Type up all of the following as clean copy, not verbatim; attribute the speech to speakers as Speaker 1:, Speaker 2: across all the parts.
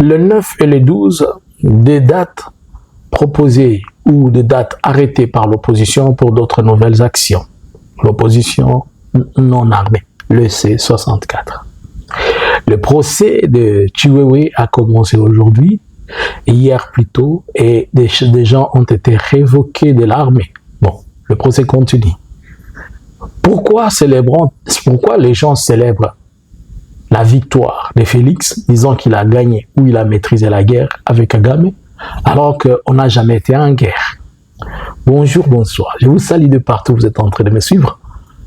Speaker 1: le 9 et le 12, des dates proposées ou des dates arrêtées par l'opposition pour d'autres nouvelles actions. L'opposition non armée, le C64. Le procès de Chiwewe a commencé aujourd'hui, hier plutôt, et des gens ont été révoqués de l'armée. Bon, le procès continue. Pourquoi les gens célèbrent la victoire de Félix, disant qu'il a gagné ou il a maîtrisé la guerre avec Kagame, alors qu'on n'a jamais été en guerre? Bonjour, bonsoir. Je vous salue de partout, vous êtes en train de me suivre.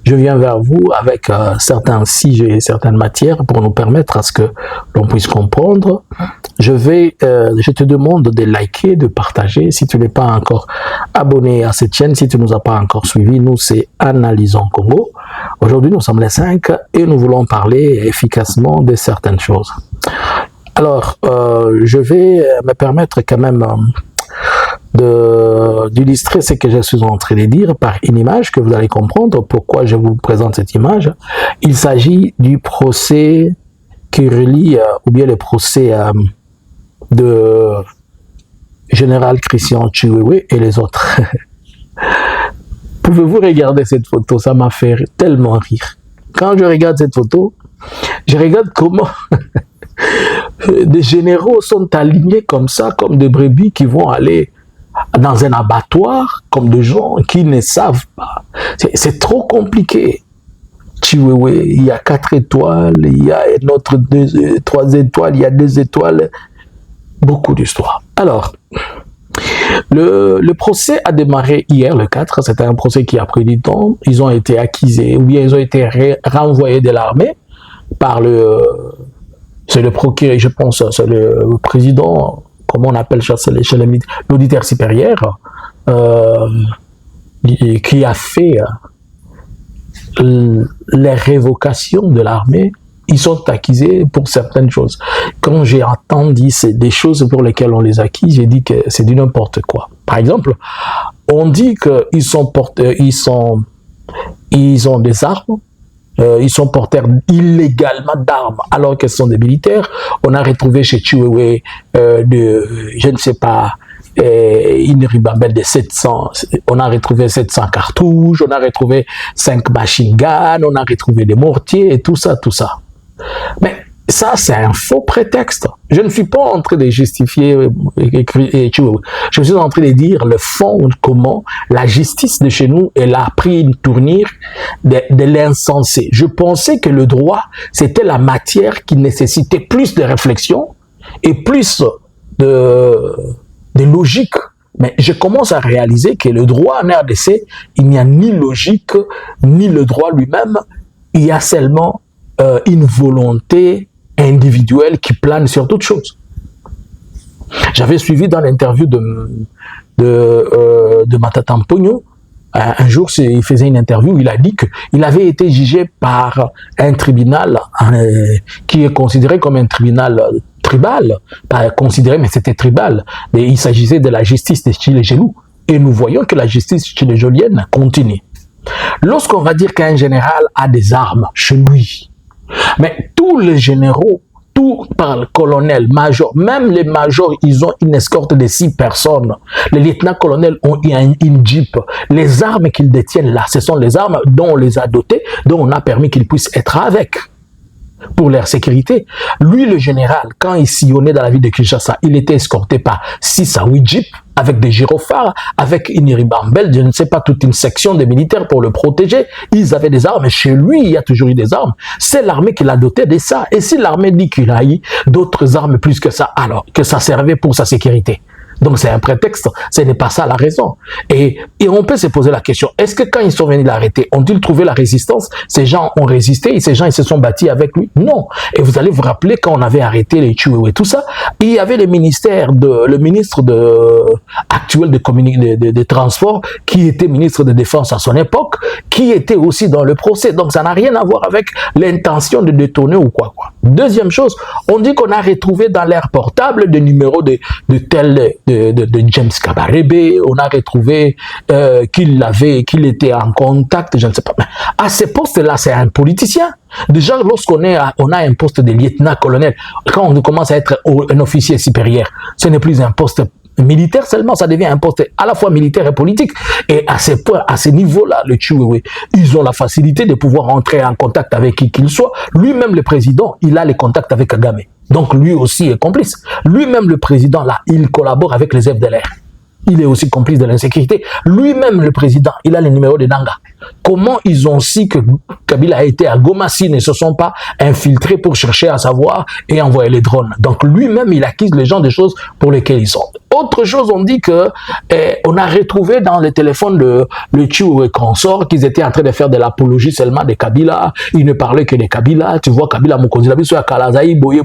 Speaker 1: Je viens vers vous avec certains sujets et certaines matières pour nous permettre à ce que l'on puisse comprendre. Je te demande de liker, de partager. Si tu n'es pas encore abonné à cette chaîne, si tu ne nous as pas encore suivis, nous c'est Analysons Congo. Aujourd'hui, nous sommes les 5 et nous voulons parler efficacement de certaines choses. Alors, je vais me permettre quand même d'illustrer ce que je suis en train de dire par une image que vous allez comprendre pourquoi je vous présente cette image. Il s'agit du procès qui relie, ou bien le procès de général Christian Chiwewe et les autres. Pouvez-vous regarder cette photo? Ça m'a fait tellement rire. Quand je regarde cette photo, je regarde comment des généraux sont alignés comme ça, comme des brebis qui vont aller dans un abattoir, comme des gens qui ne savent pas. C'est trop compliqué. Chiwewe, il y a 4 étoiles, il y a une autre 3 étoiles, il y a 2 étoiles. Beaucoup d'histoires. Alors, le procès a démarré hier, le 4. C'était un procès qui a pris du temps. Ils ont été accusés, ou bien ils ont été renvoyés de l'armée par c'est le procureur, je pense, c'est le président, comment on appelle ça, c'est l'auditeur supérieur, qui a fait les révocations de l'armée. Ils sont accusés pour certaines choses. Quand j'ai entendu des choses pour lesquelles on les accuse, j'ai dit que c'est du n'importe quoi. Par exemple, on dit qu'ils ils ont des armes, ils sont porteurs illégalement d'armes alors qu'ils sont des militaires. On a retrouvé chez Chiwewe je ne sais pas, une ribambelle de 700, on a retrouvé 700 cartouches, on a retrouvé 5 machine guns, on a retrouvé des mortiers et tout ça, tout ça. Mais ça, c'est un faux prétexte. Je ne suis pas en train de justifier Chiwewe. Je suis en train de dire le fond, comment la justice de chez nous, elle a pris une tournure de l'insensé. Je pensais que le droit, c'était la matière qui nécessitait plus de réflexion et plus de logique. Mais je commence à réaliser que le droit en RDC, il n'y a ni logique, ni le droit lui-même. Il y a seulement une volonté individuelle qui plane sur toute chose. J'avais suivi dans l'interview de Matata Mpogno, un jour il faisait une interview, il a dit qu'il avait été jugé par un tribunal qui est considéré comme un tribunal tribal, pas considéré mais c'était tribal, mais il s'agissait de la justice de Tshilé-Gelou, et nous voyons que la justice tshilé-gélienne continue. Lorsqu'on va dire qu'un général a des armes chez lui, mais tous les généraux, tout par le colonel, major, même les majors, ils ont une escorte de 6 personnes. Les lieutenants-colonels ont une jeep. Les armes qu'ils détiennent là, ce sont les armes dont on les a dotées, dont on a permis qu'ils puissent être avec pour leur sécurité. Lui, le général, quand il sillonnait dans la ville de Kinshasa, il était escorté par 6 à 8 jeeps avec des gyrophares, avec une ribambelle, je ne sais pas, toute une section de militaires pour le protéger. Ils avaient des armes, et chez lui, il y a toujours eu des armes. C'est l'armée qui l'a doté de ça. Et si l'armée dit qu'il a eu d'autres armes plus que ça, alors que ça servait pour sa sécurité. Donc c'est un prétexte, ce n'est pas ça la raison. Et on peut se poser la question, est-ce que quand ils sont venus l'arrêter, ont-ils trouvé la résistance? Ces gens ont résisté et ces gens ils se sont battus avec lui? Non. Et vous allez vous rappeler quand on avait arrêté les Chiwewe et tout ça, il y avait le ministre actuel de transport qui était ministre de défense à son époque, qui était aussi dans le procès. Donc ça n'a rien à voir avec l'intention de détourner ou quoi. Deuxième chose, on dit qu'on a retrouvé dans l'air portable des numéros de James Kabarebe, on a retrouvé qu'il était en contact, je ne sais pas. Mais à ce poste-là, c'est un politicien. Déjà, lorsqu'on a un poste de lieutenant-colonel, quand on commence à être un officier supérieur, ce n'est plus un poste militaire seulement, ça devient un poste à la fois militaire et politique. Et à ce point, à ce niveau-là, le Chiwewe, ils ont la facilité de pouvoir entrer en contact avec qui qu'il soit. Lui-même, le président, il a les contacts avec Kagame. Donc, lui aussi est complice. Lui-même, le président, là, il collabore avec les FDLR. Il est aussi complice de l'insécurité. Lui-même, le président, il a les numéros de Nanga. Comment ils ont su que Kabila a été à Goma s'ils ne se sont pas infiltrés pour chercher à savoir et envoyer les drones? Donc lui-même, il accuse les gens des choses pour lesquelles ils sont. Autre chose, on dit que on a retrouvé dans le téléphone le Chiwewe consort qu'ils étaient en train de faire de l'apologie seulement de Kabila. Ils ne parlaient que de Kabila. Tu vois, Kabila Mokonzilabi soit Kalazaï, boye.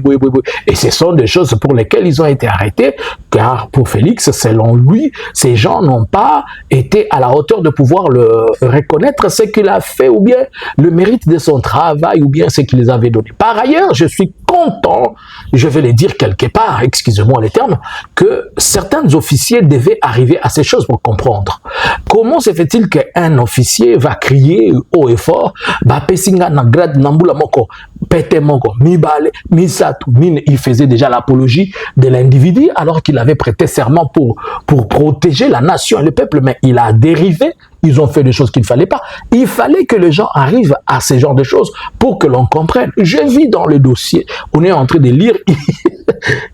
Speaker 1: Et ce sont des choses pour lesquelles ils ont été arrêtés, car pour Félix, selon lui, ces gens n'ont pas été à la hauteur de pouvoir le reconnaître ce qu'il a fait, ou bien le mérite de son travail, ou bien ce qu'il les avait donné. Par ailleurs, je suis content, je vais le dire quelque part, excusez-moi les termes, que certains officiers devaient arriver à ces choses pour comprendre. Comment se fait-il qu'un officier va crier haut et fort, il faisait déjà l'apologie de l'individu alors qu'il avait prêté serment pour protéger la nation et le peuple, mais il a dérivé. Ils ont fait des choses qu'il ne fallait pas. Il fallait que les gens arrivent à ce genre de choses pour que l'on comprenne. Je vis dans le dossier, on est en train de lire.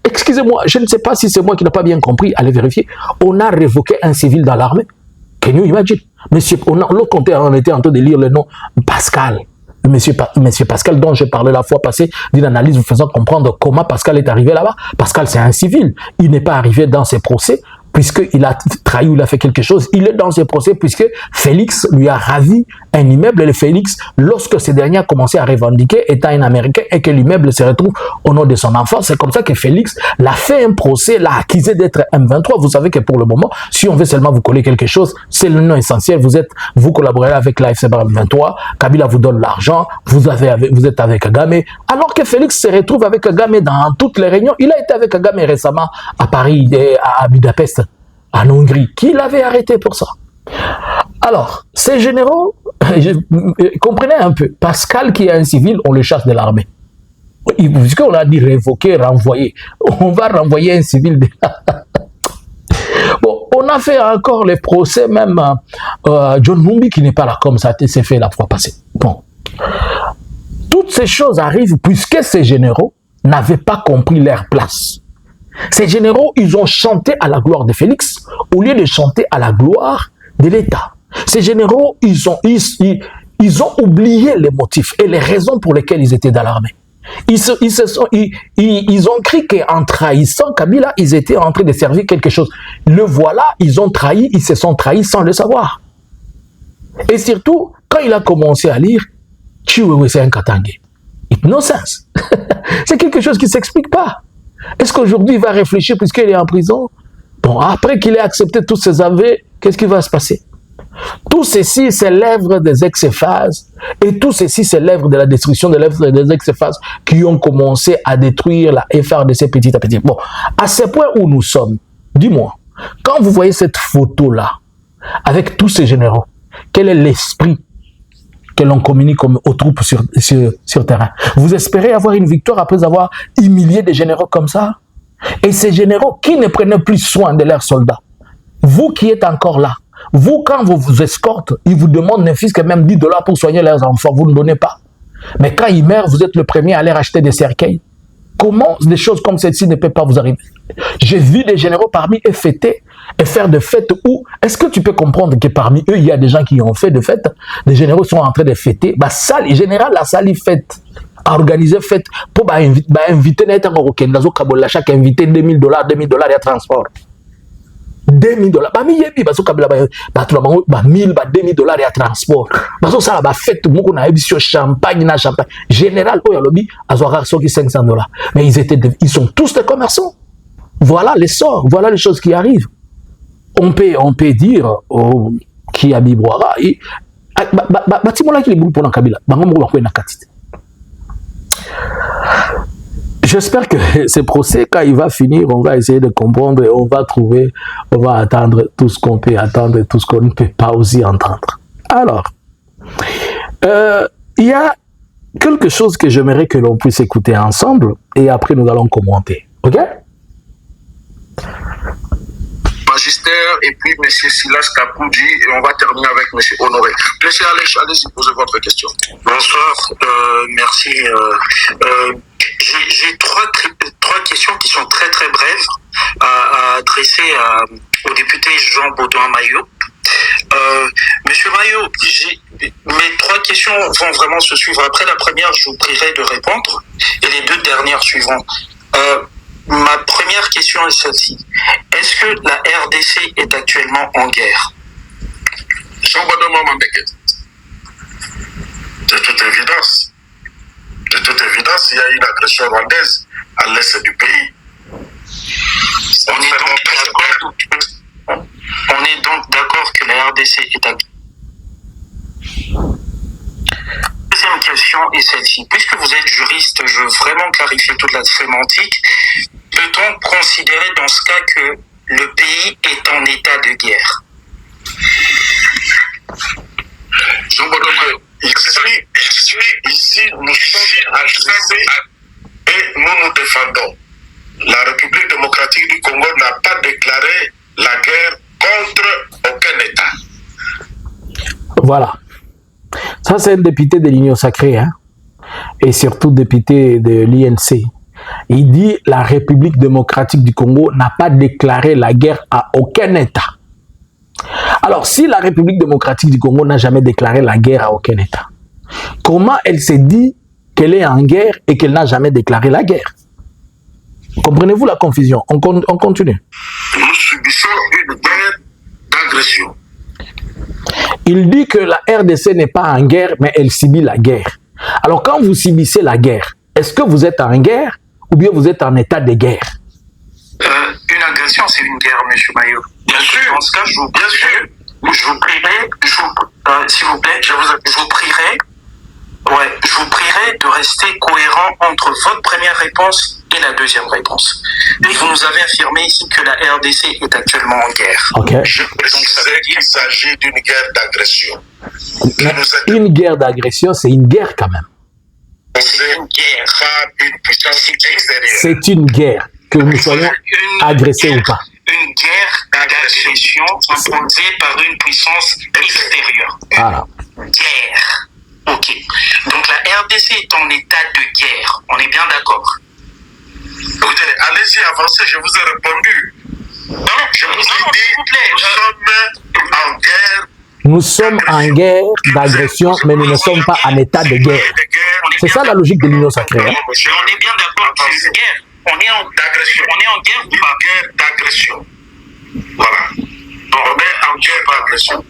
Speaker 1: Excusez-moi, je ne sais pas si c'est moi qui n'ai pas bien compris, allez vérifier. On a révoqué un civil dans l'armée. Can you imagine? Monsieur, on était en train de lire le nom Pascal. Monsieur Pascal, dont j'ai parlé la fois passée, d'une analyse vous faisant comprendre comment Pascal est arrivé là-bas. Pascal, c'est un civil. Il n'est pas arrivé dans ses procès puisqu'il a trahi ou il a fait quelque chose. Il est dans ses procès puisque Félix lui a ravi un immeuble. Et le Félix, lorsque ce dernier a commencé à revendiquer, étant un Américain, et que l'immeuble se retrouve au nom de son enfant, c'est comme ça que Félix l'a fait un procès, l'a accusé d'être M23. Vous savez que pour le moment, si on veut seulement vous coller quelque chose, c'est le nom essentiel. Vous collaborez avec l'AFC M23, Kabila vous donne l'argent, vous êtes avec Kagame. Alors que Félix se retrouve avec Kagame dans toutes les réunions. Il a été avec Kagame récemment à Paris et à Budapest, en Hongrie, qui l'avait arrêté pour ça. Alors, ces généraux, comprenez un peu, Pascal qui est un civil, on le chasse de l'armée. Puisqu'on a dit révoquer, renvoyer, on va renvoyer un civil de Bon, on a fait encore les procès, même John Mumbi qui n'est pas là, comme ça s'est fait la fois passée. Bon, toutes ces choses arrivent puisque ces généraux n'avaient pas compris leur place. Ces généraux, ils ont chanté à la gloire de Félix au lieu de chanter à la gloire de l'État. Ces généraux, ils ont oublié les motifs et les raisons pour lesquelles ils étaient dans l'armée. Ils ont cru qu'en trahissant Kabila, ils étaient en train de servir quelque chose. Le voilà, ils ont trahi, ils se sont trahis sans le savoir. Et surtout, quand il a commencé à lire, Chiwewe c'est un Katangé. Hypnosens. C'est quelque chose qui ne s'explique pas. Est-ce qu'aujourd'hui il va réfléchir puisqu'il est en prison? Bon, après qu'il ait accepté tous ses aveux, qu'est-ce qui va se passer? Tout ceci, c'est l'œuvre des ex-phases, et tout ceci, c'est l'œuvre de la destruction de l'œuvre des ex-phases qui ont commencé à détruire la FRDC petit à petit. Bon, à ce point où nous sommes, dis-moi, quand vous voyez cette photo-là, avec tous ces généraux, quel est l'esprit que l'on communique aux troupes sur terrain? Vous espérez avoir une victoire après avoir humilié des généraux comme ça? Et ces généraux qui ne prenaient plus soin de leurs soldats, vous qui êtes encore là, vous, quand vous vous escortez, ils vous demandent ne fût-ce que même 10 $ pour soigner leurs enfants, vous ne donnez pas. Mais quand ils meurent, vous êtes le premier à aller acheter des cercueils. Comment des choses comme celle-ci ne peuvent pas vous arriver? J'ai vu des généraux parmi eux fêter et faire de fêtes où, est-ce que tu peux comprendre que parmi eux, il y a des gens qui ont fait de fêtes, des généraux sont en train de fêter, bah ça, les généraux, la salle, ils fêtent. À organiser fête pour inviter chaque invité $2000, de transport. $2000. Bah, miyebi, bah, so kabila, bah, tout le monde, bah, 1000, bah, $2000 de transport. Bah, so, ça, bah, fête, beaucoup, na, émission champagne, na, champagne. Général, oh, yalobi, azoara, so, qui $500. Mais ils sont tous des commerçants. Voilà les sorts, voilà les choses qui arrivent. On peut dire, oh, qui a bibouara, et, bah, timola, qui les boules pour la kabila, bah, on m'a na katite. J'espère que ce procès, quand il va finir, on va essayer de comprendre et on va attendre tout ce qu'on peut attendre et tout ce qu'on ne peut pas aussi entendre. Alors, il y a quelque chose que j'aimerais que l'on puisse écouter ensemble et après nous allons commenter. Ok?
Speaker 2: Magistère et puis M. Silas Kapoudi et on va terminer avec M. Honoré. M. Alech, allez-y, posez votre question.
Speaker 3: Bonsoir, merci. J'ai trois questions qui sont très très brèves à adresser au député Jean Baudouin Maillot. Monsieur Maillot, mes trois questions vont vraiment se suivre. Après la première, je vous prierai de répondre et les deux dernières suivront. Ma première question est celle-ci. Est-ce que la RDC est actuellement en guerre?
Speaker 2: Jean Baudouin Mambeke. De toute évidence. De toute évidence, il y a une agression rwandaise à l'est du pays.
Speaker 3: On est donc d'accord que la RDC est en guerre. Deuxième question est celle-ci. Puisque vous êtes juriste, je veux vraiment clarifier toute la sémantique. Peut-on considérer dans ce cas que le pays est en état de guerre?
Speaker 2: Jean Baudouin, ici, nous sommes agressés et nous nous défendons. La République démocratique du Congo n'a pas déclaré la guerre contre aucun État.
Speaker 1: Voilà. Ça, c'est un député de l'Union sacrée, hein? Et surtout député de l'INC. Il dit la République démocratique du Congo n'a pas déclaré la guerre à aucun État. Alors, si la République démocratique du Congo n'a jamais déclaré la guerre à aucun État, comment elle s'est dit qu'elle est en guerre et qu'elle n'a jamais déclaré la guerre? Comprenez-vous la confusion? On continue.
Speaker 2: Nous subissons une guerre d'agression.
Speaker 1: Il dit que la RDC n'est pas en guerre, mais elle subit la guerre. Alors, quand vous subissez la guerre, est-ce que vous êtes en guerre ou bien vous êtes en état de guerre?
Speaker 3: Une agression, c'est une guerre, M. Maillot.
Speaker 2: Bien sûr.
Speaker 3: Dans ce cas, je vous prierai, s'il vous plaît, je vous prierai de rester cohérent entre votre première réponse et la deuxième réponse. Et vous nous avez affirmé ici que la RDC est actuellement en guerre.
Speaker 1: Okay.
Speaker 2: Je précisais qu'il s'agit d'une guerre d'agression.
Speaker 1: Une guerre d'agression, c'est une guerre quand même.
Speaker 2: C'est une guerre, pas une puissance extérieure.
Speaker 1: C'est une guerre, que nous soyons agressés ou pas.
Speaker 3: Une guerre d'agression imposée par une puissance extérieure.
Speaker 1: Ah.
Speaker 3: Guerre. Ok. Donc la RDC est en état de guerre. On est bien d'accord.
Speaker 2: Allez-y, avancez, je vous ai répondu. Non, je vous ai dit, nous sommes en guerre.
Speaker 1: Nous sommes en guerre d'agression, mais nous ne sommes pas en état de guerre. C'est ça la logique de l'Union sacrée.
Speaker 3: On est bien d'accord que c'est une guerre. On est en guerre ou pas?
Speaker 2: Guerre d'agression. Voilà. Donc, on est en guerre d'agression.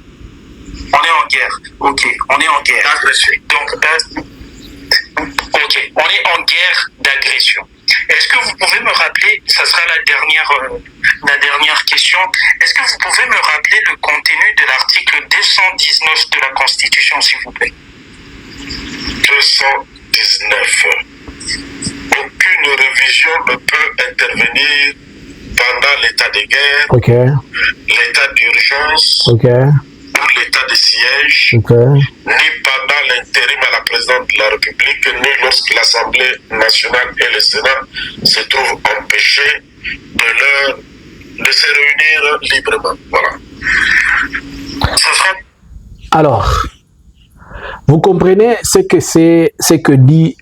Speaker 3: On est en guerre. Ok, on est en guerre.
Speaker 2: D'agression.
Speaker 3: Donc, ok, on est en guerre d'agression. Est-ce que vous pouvez me rappeler, ça sera la dernière question, est-ce que vous pouvez me rappeler le contenu de l'article 219 de la Constitution, s'il vous plaît?
Speaker 2: 219. Aucune révision ne peut intervenir pendant l'état de guerre, l'état d'urgence, ou l'état de siège, ni pendant l'intérim à la présidente de la République, ni lorsque l'Assemblée nationale et le Sénat se trouvent empêchés de se réunir librement. Voilà.
Speaker 1: Alors, vous comprenez ce que dit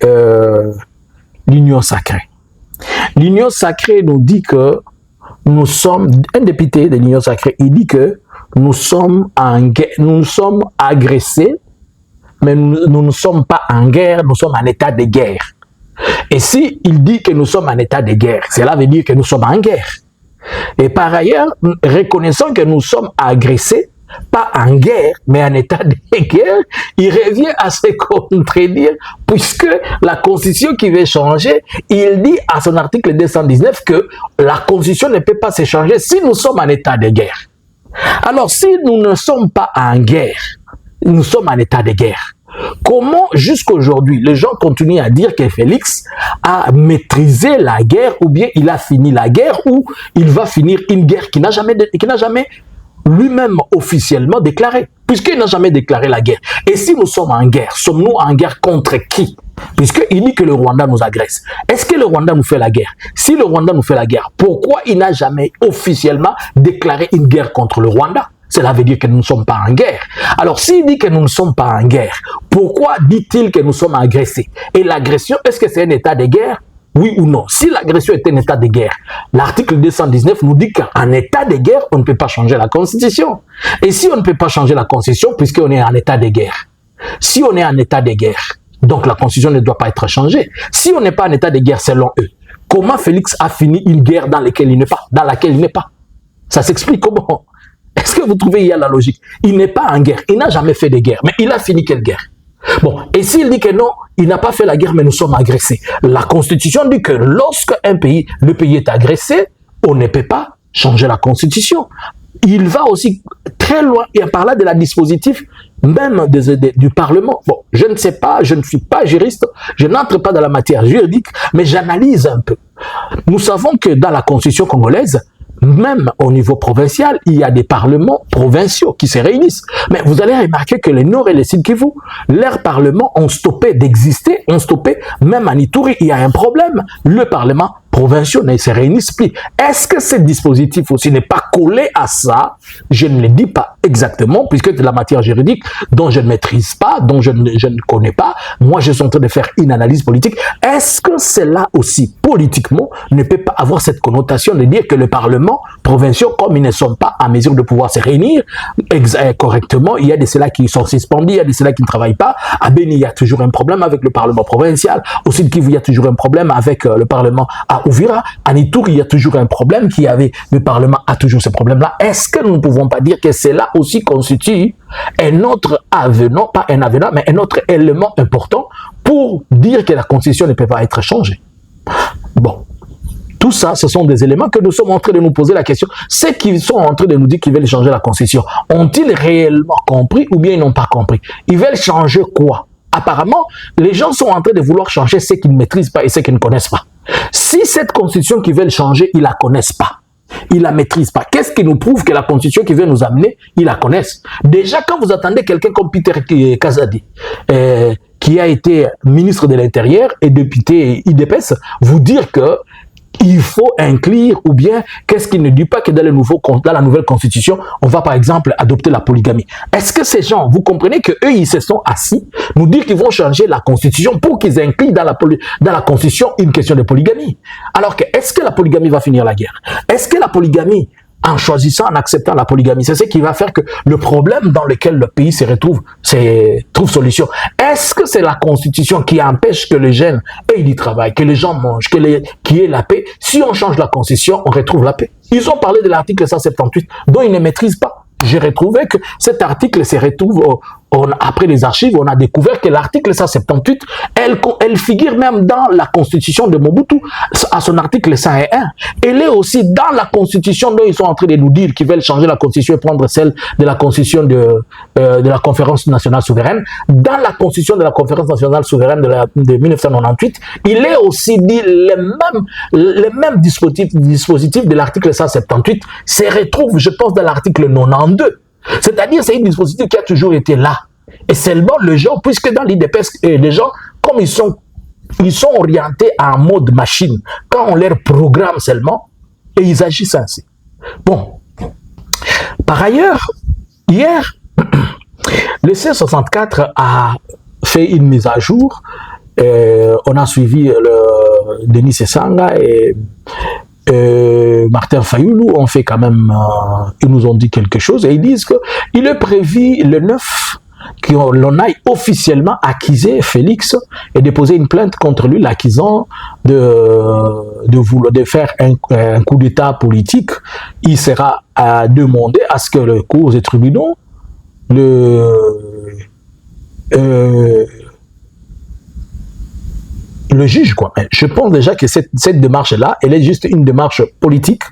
Speaker 1: l'Union sacrée. L'Union sacrée nous dit que nous sommes, un député de l'Union sacrée, il dit que nous sommes agressés, mais nous ne sommes pas en guerre, nous sommes en état de guerre. Et si il dit que nous sommes en état de guerre, cela veut dire que nous sommes en guerre. Et par ailleurs, reconnaissant que nous sommes agressés, pas en guerre, mais en état de guerre, il revient à se contredire, puisque la Constitution qui veut changer, il dit à son article 219 que la Constitution ne peut pas se changer si nous sommes en état de guerre. Alors, si nous ne sommes pas en guerre, nous sommes en état de guerre, Comment jusqu'à aujourd'hui les gens continuent à dire que Félix a maîtrisé la guerre ou bien il a fini la guerre ou il va finir une guerre qui n'a jamais lui-même officiellement déclaré, puisqu'il n'a jamais déclaré la guerre. Et si nous sommes en guerre, sommes-nous en guerre contre qui? Puisqu'il dit que le Rwanda nous agresse. Est-ce que le Rwanda nous fait la guerre? Si le Rwanda nous fait la guerre, pourquoi il n'a jamais officiellement déclaré une guerre contre le Rwanda? Cela veut dire que nous ne sommes pas en guerre. Alors, s'il dit que nous ne sommes pas en guerre, pourquoi dit-il que nous sommes agressés? Et l'agression, est-ce que c'est un état de guerre? Oui ou non? Si l'agression est un état de guerre, l'article 219 nous dit qu'en état de guerre, on ne peut pas changer la Constitution. Et si on ne peut pas changer la Constitution, puisqu'on est en état de guerre, si on est en état de guerre, donc la Constitution ne doit pas être changée. Si on n'est pas en état de guerre selon eux, comment Félix a fini une guerre dans laquelle il n'est pas? Ça s'explique comment? Est-ce que vous trouvez il y a la logique? Il n'est pas en guerre, il n'a jamais fait de guerre, mais il a fini quelle guerre? Bon, et s'il dit que non, il n'a pas fait la guerre, mais nous sommes agressés. La Constitution dit que lorsque le pays est agressé, on ne peut pas changer la Constitution. Il va aussi très loin, et par là de la dispositif même du Parlement. Bon, je ne sais pas, je ne suis pas juriste, je n'entre pas dans la matière juridique, mais j'analyse un peu. Nous savons que dans la Constitution congolaise, même au niveau provincial, il y a des parlements provinciaux qui se réunissent. Mais vous allez remarquer que les Nord et les Sud Kivu, leurs parlements ont stoppé d'exister, ont stoppé, même à Ituri, il y a un problème. Le parlement provinciaux ne se réunissent plus. Est-ce que ce dispositif aussi n'est pas collé à ça? Je ne le dis pas exactement, puisque c'est de la matière juridique dont je ne maîtrise pas, dont je ne connais pas. Moi, je suis en train de faire une analyse politique. Est-ce que cela aussi, politiquement, ne peut pas avoir cette connotation de dire que le Parlement provinciaux, comme ils ne sont pas en mesure de pouvoir se réunir correctement, il y a de ceux-là qui sont suspendus, il y a de ceux-là qui ne travaillent pas. À Beni, il y a toujours un problème avec le Parlement provincial. Au Sud Kivu, il y a toujours un problème avec le Parlement à Uvira. À Ituri, il y a toujours un problème le Parlement a toujours ce problème-là. Est-ce que nous ne pouvons pas dire que cela aussi constitue un autre avenant, pas un avenant, mais un autre élément important pour dire que la Constitution ne peut pas être changée? Bon. Tout ça, ce sont des éléments que nous sommes en train de nous poser la question. Ceux qui sont en train de nous dire qu'ils veulent changer la Constitution, ont-ils réellement compris ou bien ils n'ont pas compris? Ils veulent changer quoi? Apparemment, les gens sont en train de vouloir changer ce qu'ils ne maîtrisent pas et ce qu'ils ne connaissent pas. Si cette Constitution qu'ils veulent changer, ils ne la connaissent pas, ils ne la maîtrisent pas, qu'est-ce qui nous prouve que la Constitution qui veut nous amener, ils la connaissent? Déjà, quand vous attendez quelqu'un comme Peter Kazadi, qui a été ministre de l'Intérieur et député IDPS, vous dire que il faut inclure, ou bien qu'est-ce qu'il ne dit pas que dans la nouvelle constitution, on va par exemple adopter la polygamie. Est-ce que ces gens, vous comprenez que eux ils se sont assis, nous dire qu'ils vont changer la constitution pour qu'ils incluent dans la constitution une question de polygamie? Alors que, est-ce que la polygamie va finir la guerre? Est-ce que la polygamie, en choisissant, en acceptant la polygamie, c'est ce qui va faire que le problème dans lequel le pays se retrouve, trouve solution? Est-ce que c'est la Constitution qui empêche que les jeunes aient du travail, que les gens mangent, qu'il y ait la paix? Si on change la Constitution, on retrouve la paix. Ils ont parlé de l'article 178, dont ils ne maîtrisent pas. J'ai retrouvé que cet article se retrouve, après les archives, on a découvert que l'article 178, elle figure même dans la constitution de Mobutu, à son article 101. Elle est aussi dans la constitution dont ils sont en train de nous dire qu'ils veulent changer la constitution et prendre celle de la constitution de la conférence nationale souveraine. Dans la constitution de la conférence nationale souveraine de 1998, il est aussi dit les mêmes dispositifs de l'article 178 se retrouvent, je pense, dans l'article 92. C'est-à-dire, c'est un dispositif qui a toujours été là. Et seulement les gens, puisque dans l'IDPS, les gens, comme ils sont orientés en mode machine, quand on leur programme seulement, et ils agissent ainsi. Bon. Par ailleurs, hier, le C64 a fait une mise à jour. On a suivi Denis Sessanga et Martin Fayoulou ont fait quand même, ils nous ont dit quelque chose et ils disent qu'il est prévu le 9 qu'on aille officiellement accuser Félix et déposer une plainte contre lui, l'accusant de faire un coup d'état politique. Il sera demandé à ce que le cours des tribunaux le juge, quoi. Mais je pense déjà que cette démarche-là, elle est juste une démarche politique,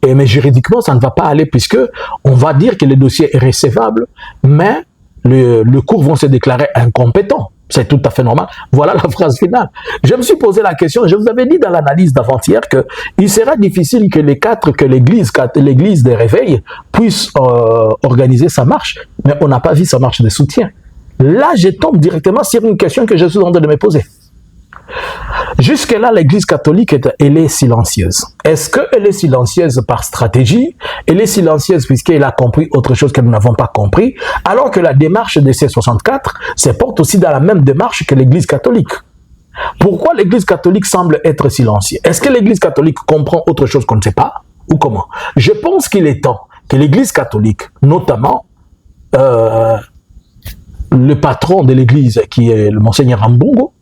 Speaker 1: mais juridiquement, ça ne va pas aller, puisque on va dire que le dossier est recevable, mais le cours vont se déclarer incompétents. C'est tout à fait normal. Voilà la phrase finale. Je me suis posé la question, je vous avais dit dans l'analyse d'avant-hier qu'il sera difficile que l'église des réveils puisse organiser sa marche, mais on n'a pas vu sa marche de soutien. Là, je tombe directement sur une question que je suis en train de me poser. Jusque-là, l'Église catholique, elle est silencieuse. Est-ce qu'elle est silencieuse par stratégie? Elle est silencieuse puisqu'elle a compris autre chose que nous n'avons pas compris, alors que la démarche de C64 se porte aussi dans la même démarche que l'Église catholique. Pourquoi l'Église catholique semble être silencieuse? Est-ce que l'Église catholique comprend autre chose qu'on ne sait pas? Ou comment? Je pense qu'il est temps que l'Église catholique, notamment le patron de l'Église, qui est le Monseigneur Ambongo,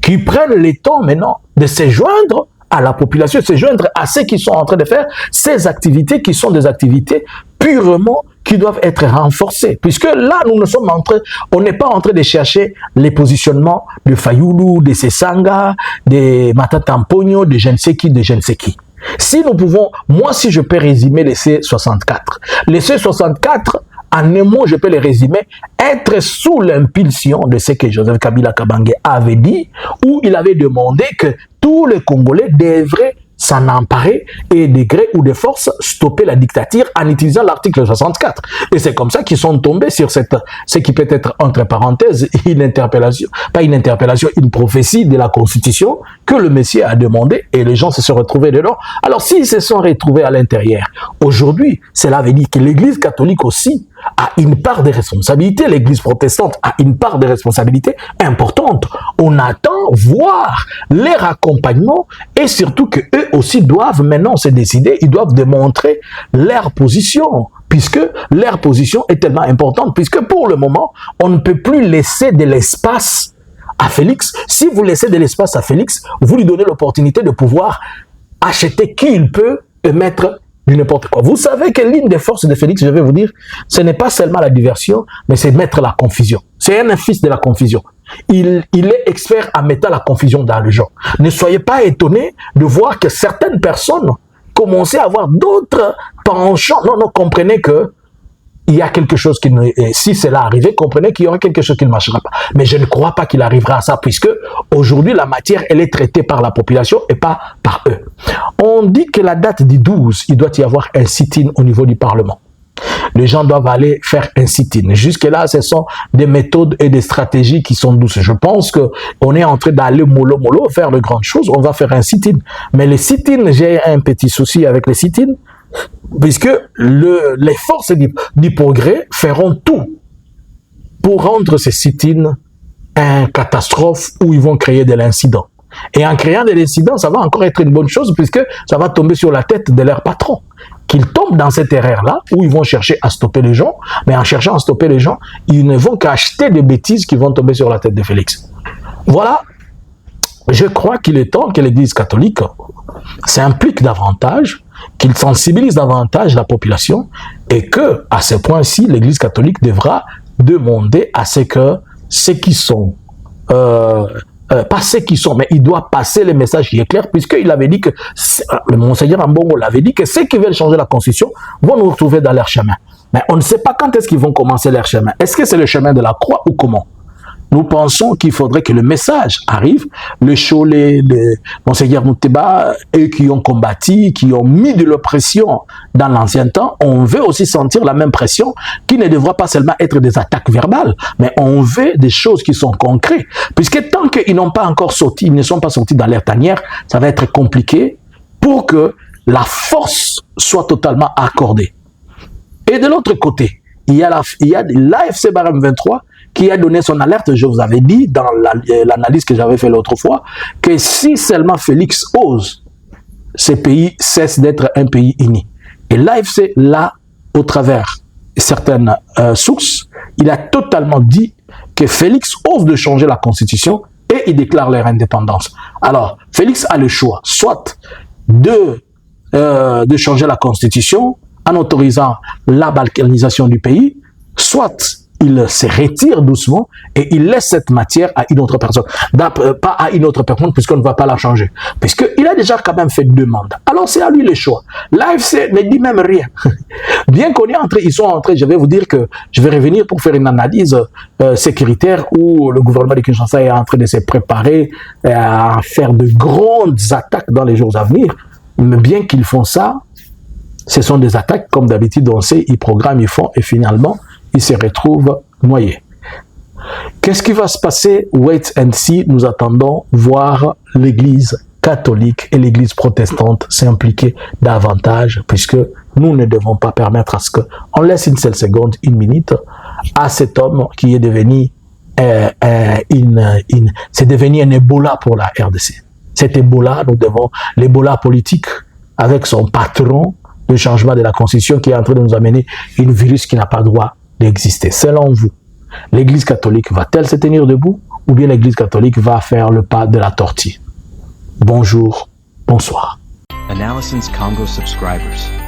Speaker 1: qui prennent le temps maintenant de se joindre à la population, se joindre à ceux qui sont en train de faire ces activités qui sont des activités purement qui doivent être renforcées. Puisque là, on n'est pas en train de chercher les positionnements de Fayulu, de Sesanga, de Matata Mpogno, de je ne sais qui, de je ne sais qui. Si nous pouvons, moi si je peux résumer les C64, les C64, en un mot, je peux les résumer, être sous l'impulsion de ce que Joseph Kabila Kabange avait dit, où il avait demandé que tous les Congolais devraient s'en emparer et de gré ou de force stopper la dictature en utilisant l'article 64. Et c'est comme ça qu'ils sont tombés sur ce qui peut être, entre parenthèses, une interpellation, pas une interpellation, une prophétie de la Constitution que le Messie a demandé et les gens se sont retrouvés dedans. Alors s'ils se sont retrouvés à l'intérieur, aujourd'hui, cela veut dire que l'Église catholique aussi a une part de responsabilité, l'Église protestante a une part de responsabilité importante. On attend voir leur accompagnement et surtout qu'eux aussi doivent maintenant se décider, ils doivent démontrer leur position, puisque leur position est tellement importante, puisque pour le moment, on ne peut plus laisser de l'espace à Félix. Si vous laissez de l'espace à Félix, vous lui donnez l'opportunité de pouvoir acheter qui il peut et mettre du n'importe quoi. Vous savez que l'une des forces de Félix, je vais vous dire, ce n'est pas seulement la diversion, mais c'est mettre la confusion. C'est un fils de la confusion. Il est expert à mettre la confusion dans les gens. Ne soyez pas étonnés de voir que certaines personnes commençaient à avoir d'autres penchants. Non, comprenez que il y a quelque chose qui ne... Si cela arrivait, comprenez qu'il y aura quelque chose qui ne marchera pas. Mais je ne crois pas qu'il arrivera à ça, puisque aujourd'hui, la matière, elle est traitée par la population et pas par eux. On dit que la date du 12, il doit y avoir un sit-in au niveau du Parlement. Les gens doivent aller faire un sit-in. Jusque-là, ce sont des méthodes et des stratégies qui sont douces. Je pense qu'on est en train d'aller mollo, faire de grandes choses. On va faire un sit-in. Mais les sit-in, j'ai un petit souci avec les sit-in, puisque les forces du progrès feront tout pour rendre ces sit-in une catastrophe où ils vont créer de l'incident. Et en créant de l'incident, ça va encore être une bonne chose puisque ça va tomber sur la tête de leur patron. Qu'ils tombent dans cette erreur-là où ils vont chercher à stopper les gens, mais en cherchant à stopper les gens, ils ne vont qu'acheter des bêtises qui vont tomber sur la tête de Félix. Voilà. Je crois qu'il est temps que l'Église catholique s'implique davantage, qu'il sensibilise davantage la population et que, à ce point-ci, l'Église catholique devra demander à ce que ceux qui sont, pas ceux qui sont, mais il doit passer le message qui est clair, puisqu'il avait dit que, le Monseigneur Ambongo l'avait dit que ceux qui veulent changer la Constitution vont nous retrouver dans leur chemin. Mais on ne sait pas quand est-ce qu'ils vont commencer leur chemin. Est-ce que c'est le chemin de la croix ou comment? Nous pensons qu'il faudrait que le message arrive. Le Cholet, le Monseigneur Mouteba, eux qui ont combattu, qui ont mis de l'oppression dans l'ancien temps, on veut aussi sentir la même pression qui ne devra pas seulement être des attaques verbales, mais on veut des choses qui sont concrètes. Puisque tant qu'ils n'ont pas encore sorti, ils ne sont pas sortis dans leur tanière, ça va être compliqué pour que la force soit totalement accordée. Et de l'autre côté, il y a l'AFC Barème 23 qui a donné son alerte, je vous avais dit dans l'analyse que j'avais fait l'autre fois, que si seulement Félix ose, ces pays cessent d'être un pays uni. Et l'AFC, là, au travers certaines sources, il a totalement dit que Félix ose de changer la Constitution et il déclare leur indépendance. Alors, Félix a le choix, soit de changer la Constitution en autorisant la balkanisation du pays, soit il se retire doucement et il laisse cette matière à une autre personne. Pas à une autre personne, puisqu'on ne va pas la changer. Puisqu'il a déjà quand même fait 2 mandats. Alors c'est à lui le choix. L'AFC ne dit même rien. Bien qu'on est entré, ils sont entrés, je vais vous dire que je vais revenir pour faire une analyse sécuritaire où le gouvernement de Kinshasa est en train de se préparer à faire de grandes attaques dans les jours à venir. Mais bien qu'ils font ça, ce sont des attaques, comme d'habitude on sait, ils programment, ils font, et finalement, ils se retrouvent noyés. Qu'est-ce qui va se passer? Wait and see. Nous attendons voir l'Église catholique et l'Église protestante s'impliquer davantage, puisque nous ne devons pas permettre à ce qu'on laisse une seule seconde, 1 minute, à cet homme qui est devenu c'est devenu un Ebola pour la RDC. Cet Ebola, nous devons, l'Ebola politique, avec son patron, le changement de la Constitution qui est en train de nous amener un virus qui n'a pas le droit d'exister. Selon vous, l'Église catholique va-t-elle se tenir debout ou bien l'Église catholique va faire le pas de la tortue? Bonjour, bonsoir.
Speaker 4: Analysins Congo subscribers.